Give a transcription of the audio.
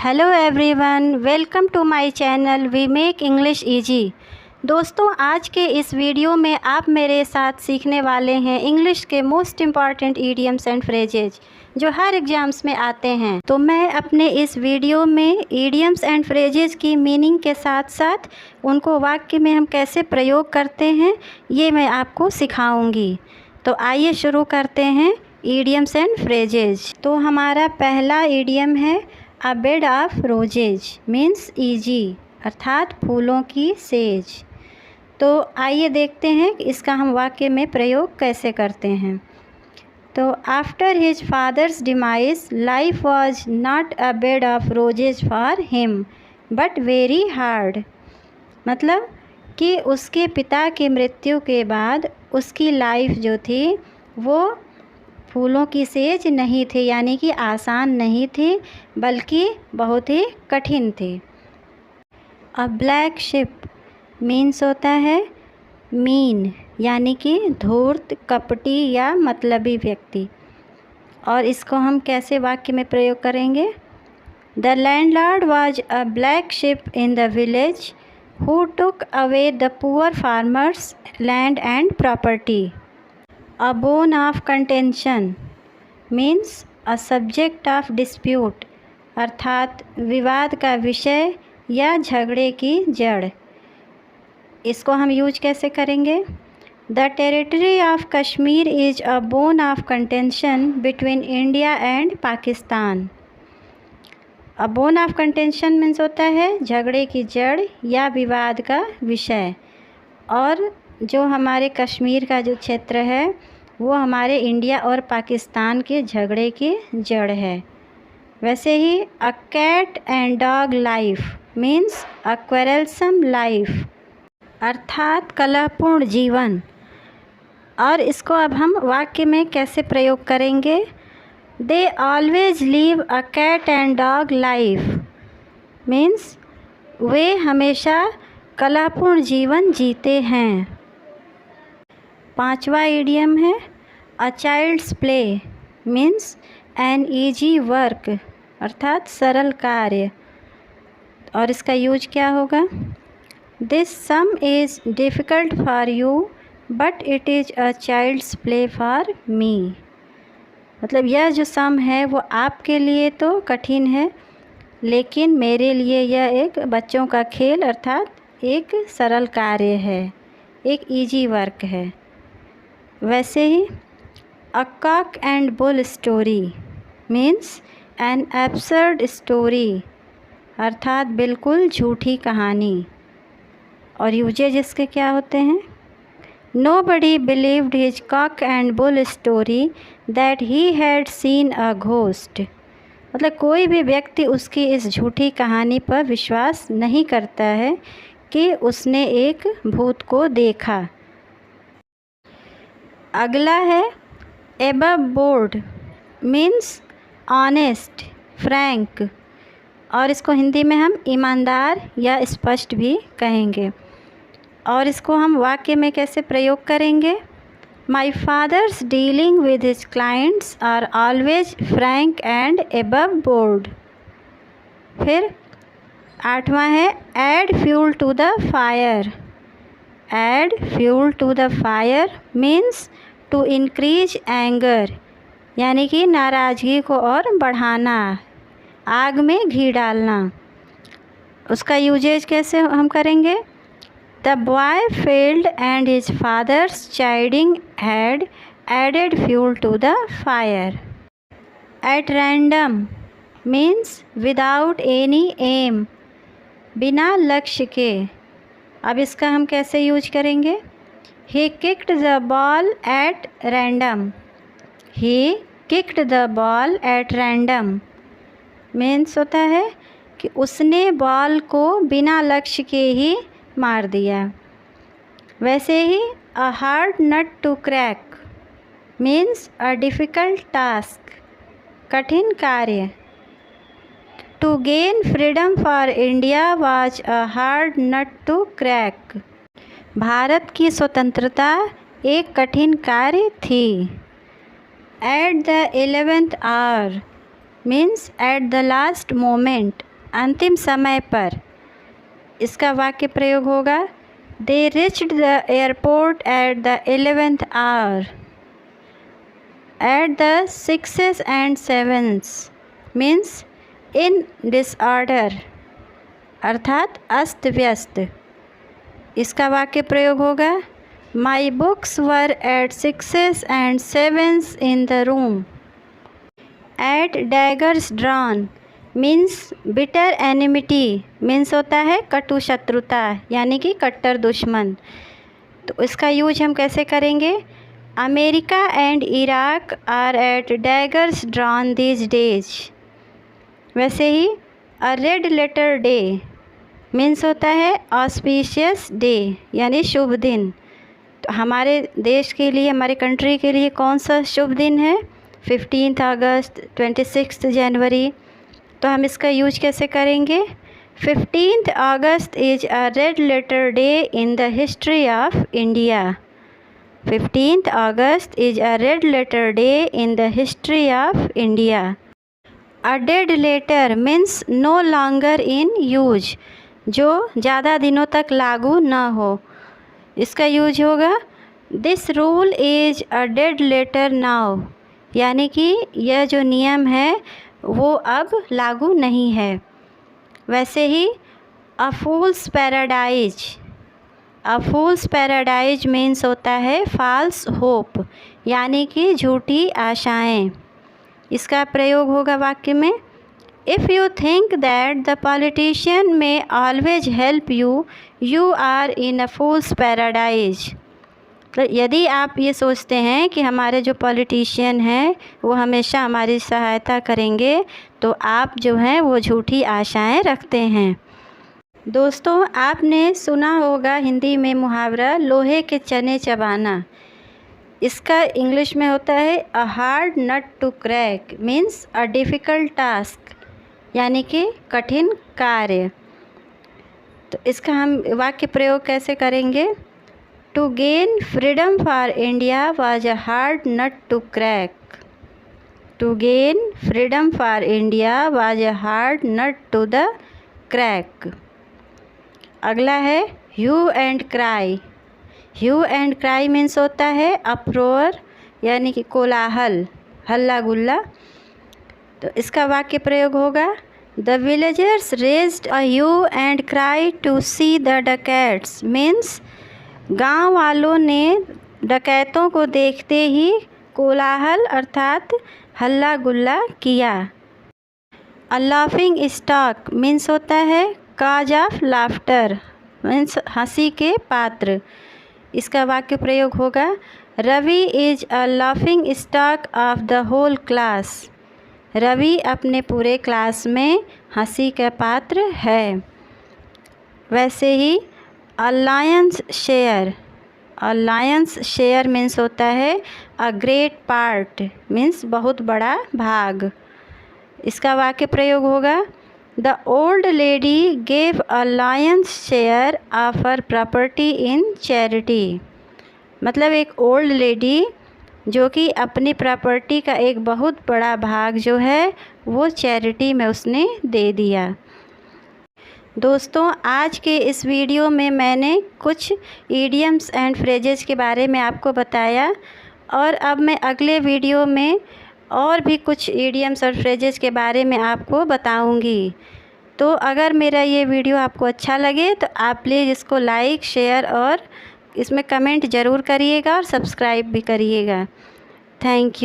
Hello everyone, welcome to my channel we make English easy. दोस्तों, आज के इस वीडियो में आप मेरे साथ सीखने वाले हैं इंग्लिश के most important idioms and phrases जो हर एग्ज़ाम्स में आते हैं। तो मैं अपने इस वीडियो में ईडियम्स एंड फ्रेजेज की मीनिंग के साथ साथ उनको वाक्य में हम कैसे प्रयोग करते हैं ये मैं आपको सिखाऊंगी। तो आइए शुरू करते हैं ईडियम्स एंड फ्रेजेज। तो हमारा पहला ईडियम है a bed of roses means easy, अर्थात फूलों की सेज। तो आइए देखते हैं कि इसका हम वाक्य में प्रयोग कैसे करते हैं। तो after his father's demise life was not a bed of roses for him but very hard. मतलब कि उसके पिता की मृत्यु के बाद उसकी लाइफ जो थी वो फूलों की सेज नहीं थी, यानी कि आसान नहीं थी बल्कि बहुत ही कठिन थी। अ ब्लैक शिप मीन्स होता है मीन, यानी कि धूर्त, कपटी या मतलबी व्यक्ति। और इसको हम कैसे वाक्य में प्रयोग करेंगे। The landlord was a black ship in the village who took away the poor farmers land and property. A bone of contention means a subject of dispute, अर्थात विवाद का विषय या झगड़े की जड़। इसको हम यूज कैसे करेंगे। The territory of Kashmir is a bone of contention between India and Pakistan. A bone of contention means होता है झगड़े की जड़ या विवाद का विषय। और जो हमारे कश्मीर का जो क्षेत्र है वो हमारे इंडिया और पाकिस्तान के झगड़े की जड़ है। वैसे ही a cat and dog life means a quarrelsome life, अर्थात कलहपूर्ण जीवन। और इसको अब हम वाक्य में कैसे प्रयोग करेंगे। They always live a cat and dog life means वे हमेशा कलहपूर्ण जीवन जीते हैं। पांचवा इडियम है a child's play means an easy work, अर्थात सरल कार्य। और इसका यूज क्या होगा। This sum is difficult for you but it is a child's play for me. मतलब यह जो सम है वो आपके लिए तो कठिन है लेकिन मेरे लिए यह एक बच्चों का खेल अर्थात एक सरल कार्य है, एक ईजी वर्क है। वैसे ही a cock and bull story means an absurd story, अर्थात बिल्कुल झूठी कहानी। और यूजेज इसके क्या होते हैं। Nobody believed his Kock and bull story that he had seen a ghost. मतलब कोई भी व्यक्ति उसकी इस झूठी कहानी पर विश्वास नहीं करता है कि उसने एक भूत को देखा। अगला है above board means honest, Frank. और इसको हिंदी में हम ईमानदार या स्पष्ट भी कहेंगे। और इसको हम वाक्य में कैसे प्रयोग करेंगे। My father's dealing with his clients are always frank and above board. फिर आठवां है add fuel to the fire. Add fuel to the fire means to increase anger, यानी कि नाराज़गी को और बढ़ाना, आग में घी डालना। उसका यूजेज कैसे हम करेंगे। The boy failed and his father's chiding had added fuel to the fire. At random means without any aim, बिना लक्ष्य के। अब इसका हम कैसे यूज करेंगे। He kicked the ball at random. He kicked the ball at random means होता है कि उसने बॉल को बिना लक्ष्य के ही मार दिया। वैसे ही a hard nut to crack means a difficult task, कठिन कार्य। To gain freedom for India was a hard nut to crack. भारत की स्वतंत्रता एक कठिन कार्य थी। At the 11th hour means at the last moment, अंतिम समय पर। इसका वाक्य प्रयोग होगा they reached the airport at the 11th hour at the 6s and 7s means in disorder, अर्थात अस्त व्यस्त। इसका वाक्य प्रयोग होगा my books were at 6s and 7s in the room. At daggers drawn means bitter enmity, means होता है कटु शत्रुता यानी कि कट्टर दुश्मन। तो इसका यूज हम कैसे करेंगे, America and Iraq are at daggers drawn these days. वैसे ही a red letter day means होता है ऑस्पिशियस डे यानी शुभ दिन। तो हमारे देश के लिए, हमारे कंट्री के लिए कौन सा शुभ दिन है, 15 अगस्त, 26 जनवरी। तो हम इसका यूज कैसे करेंगे, 15th August is a red letter day in the history of India. 15th August is a red letter day in the history of India. A dead letter means no longer in use, जो ज़्यादा दिनों तक लागू ना हो। इसका use होगा this rule is a dead letter now, यानी कि यह जो नियम है वो अब लागू नहीं है। वैसे ही अ फूल्स पैराडाइज, अ फूल्स पैराडाइज मीन्स होता है फॉल्स होप, यानी कि झूठी आशाएं। इसका प्रयोग होगा वाक्य में if you think that the politician may always help you, you are in a fool's paradise. तो यदि आप ये सोचते हैं कि हमारे जो पॉलिटिशियन हैं वो हमेशा हमारी सहायता करेंगे, तो आप जो हैं वो झूठी आशाएं रखते हैं। दोस्तों, आपने सुना होगा हिंदी में मुहावरा लोहे के चने चबाना। इसका इंग्लिश में होता है a hard nut to crack means a difficult task, यानी कि कठिन कार्य। तो इसका हम वाक्य प्रयोग कैसे करेंगे, to gain freedom for India was a hard nut to crack. To gain freedom for India was a hard nut to the crack. अगला है hue and cry. Hue and cry means होता है अप्रोर, यानी कि कोलाहल, हल्ला गुल्ला। तो इसका वाक्य प्रयोग होगा the villagers raised a hue and cry to see the dacoits means गांव वालों ने डकैतों को देखते ही कोलाहल अर्थात हल्ला गुल्ला किया। अ लाफिंग स्टॉक मीन्स होता है काज ऑफ लाफ्टर मीन्स हंसी के पात्र। इसका वाक्य प्रयोग होगा Ravi is a laughing stock of the whole class. Ravi अपने पूरे क्लास में हंसी का पात्र है। वैसे ही a lion's share, a lion's share means होता है अ ग्रेट पार्ट मीन्स बहुत बड़ा भाग। इसका वाक्य प्रयोग होगा the old lady gave a lion's share of her property in charity. मतलब एक ओल्ड लेडी जो कि अपनी प्रॉपर्टी का एक बहुत बड़ा भाग जो है वो चैरिटी में उसने दे दिया। दोस्तों, आज के इस वीडियो में मैंने कुछ इडियम्स एंड फ्रेजेस के बारे में आपको बताया, और अब मैं अगले वीडियो में और भी कुछ इडियम्स और फ्रेजेस के बारे में आपको बताऊंगी। तो अगर मेरा ये वीडियो आपको अच्छा लगे तो आप प्लीज़ इसको लाइक, शेयर और इसमें कमेंट ज़रूर करिएगा और सब्सक्राइब भी करिएगा। Thank you.